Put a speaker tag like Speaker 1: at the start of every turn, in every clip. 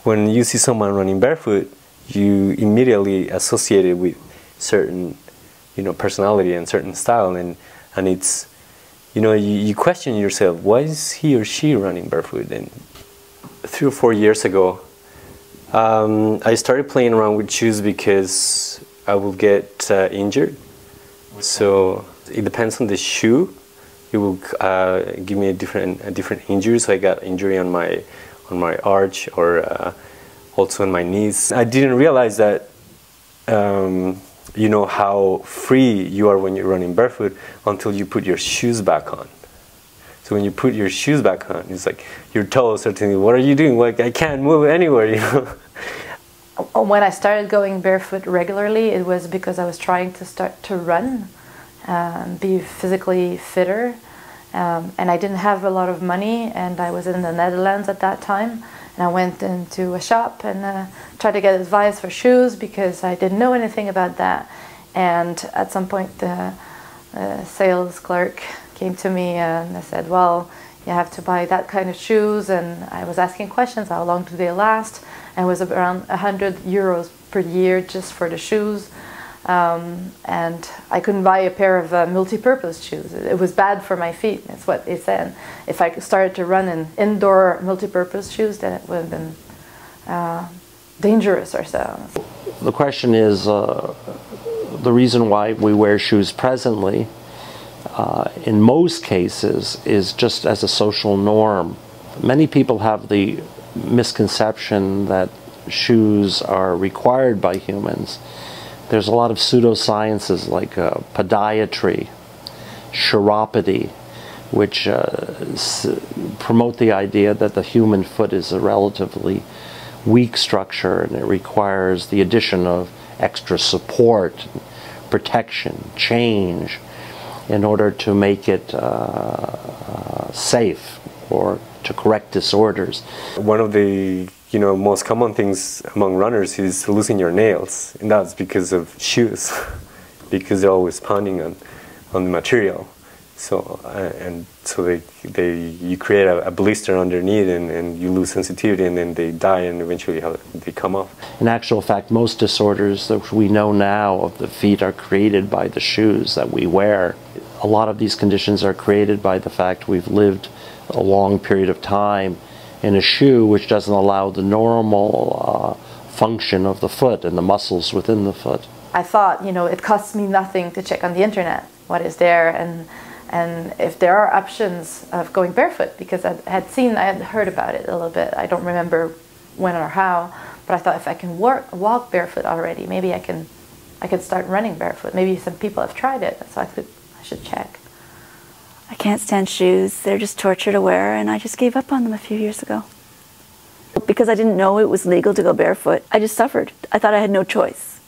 Speaker 1: when you see someone running barefoot, you immediately associate it with certain, personality and certain style, and it's, you question yourself, why is he or she running barefoot? And 3 or 4 years ago, I started playing around with shoes because I will get injured. So it depends on the shoe. It will give me a different injury. So I got injury on my arch, or also on my knees. I didn't realize that how free you are when you're running barefoot until you put your shoes back on. So when you put your shoes back on, it's like your toes are telling you, what are you doing? Like, I can't move anywhere,
Speaker 2: When I started going barefoot regularly, it was because I was trying to start to run, be physically fitter, and I didn't have a lot of money, and I was in the Netherlands at that time, and I went into a shop and tried to get advice for shoes because I didn't know anything about that. And at some point the sales clerk came to me and I said, well, you have to buy that kind of shoes, and I was asking questions, how long do they last? And it was around 100 euros per year just for the shoes. And I couldn't buy a pair of multi-purpose shoes. It was bad for my feet, that's what they said. If I started to run in indoor multi-purpose shoes, then it would have been dangerous or so.
Speaker 3: The question is, the reason why we wear shoes presently, in most cases, is just as a social norm. Many people have the misconception that shoes are required by humans. There's a lot of pseudosciences like podiatry, chiropody, which promote the idea that the human foot is a relatively weak structure and it requires the addition of extra support, protection, change in order to make it safe or to correct disorders.
Speaker 1: One of the most common things among runners is losing your nails, and that's because of shoes, because they're always pounding on the material. So you create a blister underneath, and you lose sensitivity, and then they die, and eventually they come off.
Speaker 3: In actual fact, most disorders that we know now of the feet are created by the shoes that we wear. A lot of these conditions are created by the fact we've lived a long period of time in a shoe which doesn't allow the normal function of the foot and the muscles within the foot.
Speaker 2: I thought, it costs me nothing to check on the internet what is there, and if there are options of going barefoot, because I had heard about it a little bit. I don't remember when or how, but I thought if I can walk barefoot already, maybe I could start running barefoot. Maybe some people have tried it, so I should check.
Speaker 4: I can't stand shoes. They're just torture to wear, and I just gave up on them a few years ago. Because I didn't know it was legal to go barefoot, I just suffered. I thought I had no choice.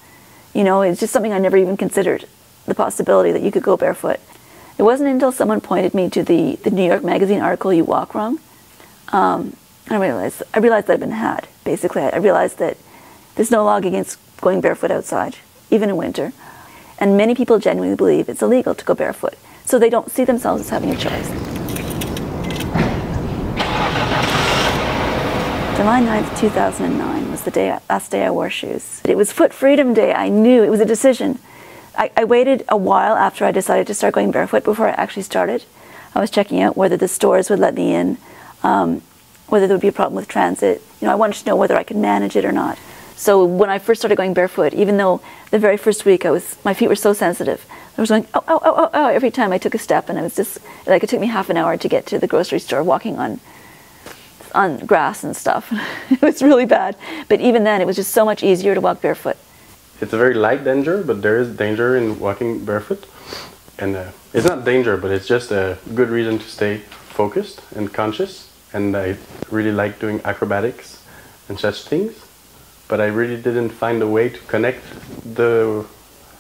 Speaker 4: It's just something I never even considered, the possibility that you could go barefoot. It wasn't until someone pointed me to the New York Magazine article, You Walk Wrong, and I realized that I'd been had. Basically, I realized that there's no law against going barefoot outside, even in winter. And many people genuinely believe it's illegal to go barefoot. So they don't see themselves as having a choice. July 9th, 2009 was the last day I wore shoes. It was Foot Freedom Day. I knew it was a decision. I waited a while after I decided to start going barefoot before I actually started. I was checking out whether the stores would let me in, whether there would be a problem with transit. I wanted to know whether I could manage it or not. So when I first started going barefoot, even though the very first week my feet were so sensitive, I was going, oh, oh, oh, oh, oh, every time I took a step, and it was just, like, it took me half an hour to get to the grocery store walking on grass and stuff. It was really bad. But even then, it was just so much easier to walk barefoot.
Speaker 5: It's a very light danger, but there is danger in walking barefoot. And it's not danger, but it's just a good reason to stay focused and conscious. And I really like doing acrobatics and such things. But I really didn't find a way to connect the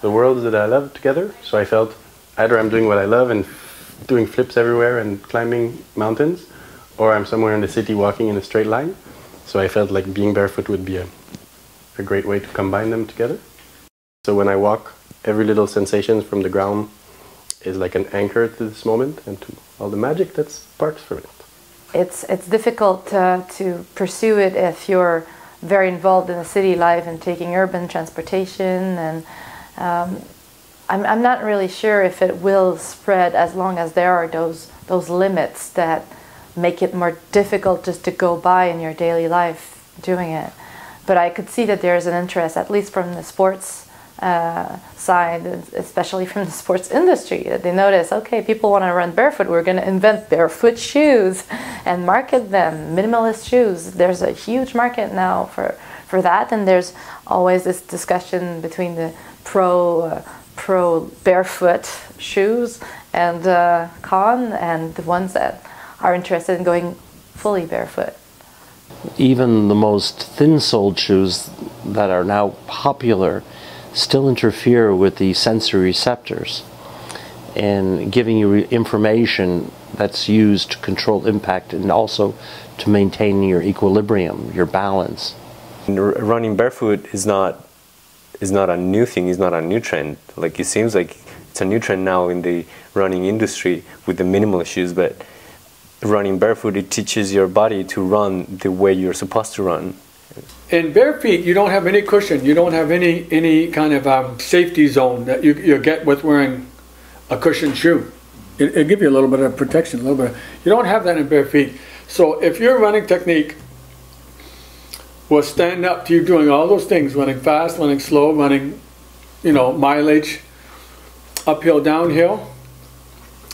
Speaker 5: worlds that I love together. So I felt either I'm doing what I love and doing flips everywhere and climbing mountains, or I'm somewhere in the city walking in a straight line. So I felt like being barefoot would be a great way to combine them together. So when I walk, every little sensation from the ground is like an anchor to this moment and to all the magic that sparks from it.
Speaker 2: It's difficult to pursue it if you're very involved in the city life and taking urban transportation, and I'm not really sure if it will spread as long as there are those limits that make it more difficult just to go by in your daily life doing it. But I could see that there's an interest, at least from the sports side, especially from the sports industry, that they notice, okay, people want to run barefoot, we're going to invent barefoot shoes and market them, minimalist shoes. There's a huge market now for that, and there's always this discussion between the pro barefoot shoes and con, and the ones that are interested in going fully barefoot.
Speaker 3: Even the most thin-soled shoes that are now popular still interfere with the sensory receptors and giving you information that's used to control impact and also to maintain your equilibrium, your balance.
Speaker 1: Running barefoot is not a new thing, it's not a new trend. Like, it seems like it's a new trend now in the running industry with the minimalist shoes, but running barefoot, it teaches your body to run the way you're supposed to run.
Speaker 6: In bare feet, you don't have any cushion. You don't have any kind of safety zone that you get with wearing a cushioned shoe. It'll give you a little bit of protection, a little bit. You don't have that in bare feet. So if your running technique will stand up to you doing all those things, running fast, running slow, running, mileage, uphill, downhill,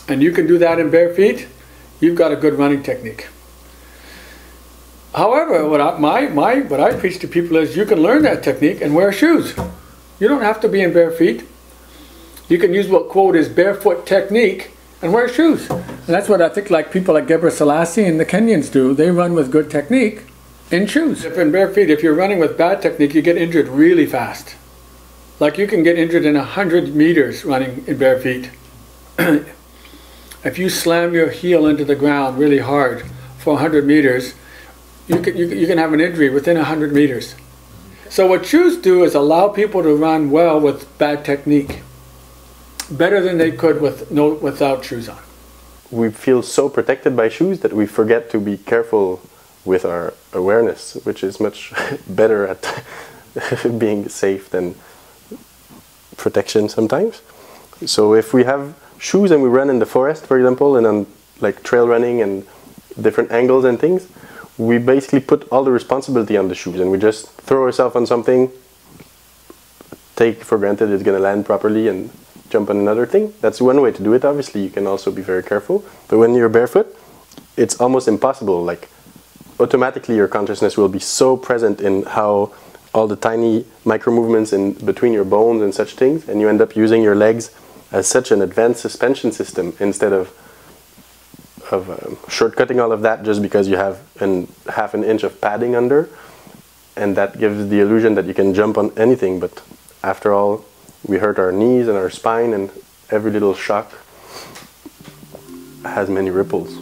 Speaker 6: and you can do that in bare feet, you've got a good running technique. However, what I preach to people is you can learn that technique and wear shoes. You don't have to be in bare feet. You can use what quote is barefoot technique and wear shoes. And that's what I think like people like Gebre Selassie and the Kenyans do. They run with good technique in shoes. If in bare feet, if you're running with bad technique, you get injured really fast. Like you can get injured in 100 meters running in bare feet. If you slam your heel into the ground really hard for 100 meters, you can have an injury within 100 meters. So what shoes do is allow people to run well with bad technique, better than they could without shoes on.
Speaker 5: We feel so protected by shoes that we forget to be careful with our awareness, which is much better at being safe than protection sometimes. So if we have shoes and we run in the forest, for example, and on like trail running and different angles and things, we basically put all the responsibility on the shoes and we just throw ourselves on something, take for granted it's going to land properly and jump on another thing. That's one way to do it. Obviously you can also be very careful, but when you're barefoot it's almost impossible. Like automatically your consciousness will be so present in how all the tiny micro movements in between your bones and such things, and you end up using your legs as such an advanced suspension system instead of shortcutting all of that just because you have half an inch of padding under, and that gives the illusion that you can jump on anything, but after all we hurt our knees and our spine, and every little shock has many ripples.